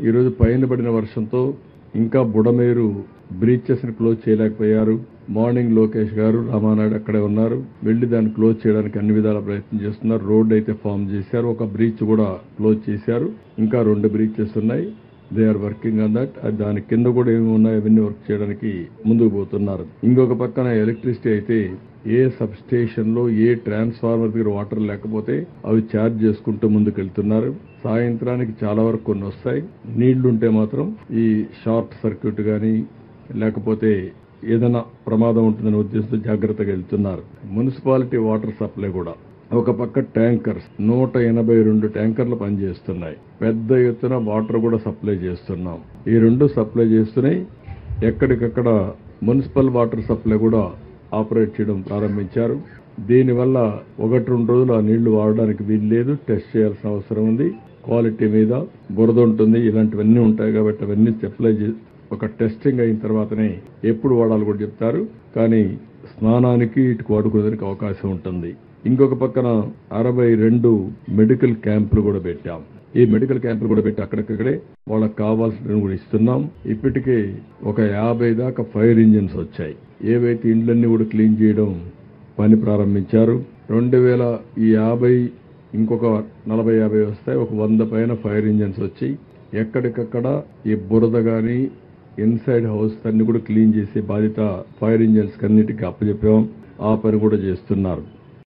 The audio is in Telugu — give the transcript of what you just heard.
ఈరోజు పైన పడిన వర్షంతో ఇంకా బుడమేరు బ్రీచెస్ ని క్లోజ్ చేయలేకపోయారు. మార్నింగ్ లోకేష్ గారు, రామానాయుడు అక్కడే ఉన్నారు. వెళ్లి దాన్ని క్లోజ్ చేయడానికి అన్ని విధాల ప్రయత్నం చేస్తున్నారు. రోడ్ అయితే ఫామ్ చేశారు. ఒక బ్రీచ్ కూడా క్లోజ్ చేశారు. ఇంకా 2 బ్రీచెస్ ఉన్నాయి. They are working on that. దాని కింద కూడా ఏమి ఉన్నాయో అవన్నీ వర్క్ చేయడానికి ముందుకు పోతున్నారు. ఇంకొక పక్కన ఎలక్ట్రిసిటీ అయితే ఏ సబ్ స్టేషన్ లో ఏ ట్రాన్స్ఫార్మర్ దగ్గర వాటర్ లేకపోతే అవి ఛార్జ్ చేసుకుంటూ ముందుకెళ్తున్నారు. సాయంత్రానికి చాలా వరకు కొన్ని వస్తాయి. నీళ్లుంటే మాత్రం ఈ షార్ట్ సర్క్యూట్ గాని లేకపోతే ఏదైనా ప్రమాదం ఉంటుందనే ఉద్దేశంతో జాగ్రత్తగా వెళ్తున్నారు. మున్సిపాలిటీ వాటర్ సప్లై కూడా ఒక పక్క ట్యాంకర్స్ 182 ట్యాంకర్లు పనిచేస్తున్నాయి. పెద్ద ఎత్తున వాటర్ కూడా సప్లై చేస్తున్నాం. ఈ 2 సప్లై చేస్తున్నాయి. ఎక్కడికక్కడ మున్సిపల్ వాటర్ సప్లై కూడా ఆపరేట్ చేయడం ప్రారంభించారు. దీనివల్ల 1-2 రోజులు ఆ నీళ్లు వాడడానికి వీలు లేదు. టెస్ట్ చేయాల్సిన అవసరం ఉంది. క్వాలిటీ మీద బురద ఉంటుంది, ఇలాంటివన్నీ ఉంటాయి కాబట్టి అవన్నీ సప్లై ఒక టెస్టింగ్ అయిన తర్వాతనే ఎప్పుడు వాడాలి కూడా చెప్తారు. కానీ స్నానానికి ఇటుకు వాడుకోవడానికి అవకాశం ఉంటుంది. ఇంకొక పక్కన 62 మెడికల్ క్యాంపులు కూడా పెట్టాం. ఈ మెడికల్ క్యాంపులు కూడా పెట్టి అక్కడక్కడే వాళ్ళకి కావాల్సిన కూడా ఇస్తున్నాం. ఇప్పటికే ఒక 50 దాకా ఫైర్ ఇంజిన్స్ వచ్చాయి. ఏవైతే ఇండ్లన్నీ కూడా క్లీన్ చేయడం పని ప్రారంభించారు. 2050 ఇంకొక 40-50 వస్తాయి. ఒక 100 పైన ఫైర్ ఇంజిన్స్ వచ్చి ఎక్కడికక్కడ ఈ బురద గాని ఇన్సైడ్ హౌస్ అన్ని కూడా క్లీన్ చేసే బాధ్యత ఫైర్ ఇంజిన్స్ అన్నిటికీ అప్పచెప్పాం. ఆ పని కూడా చేస్తున్నారు.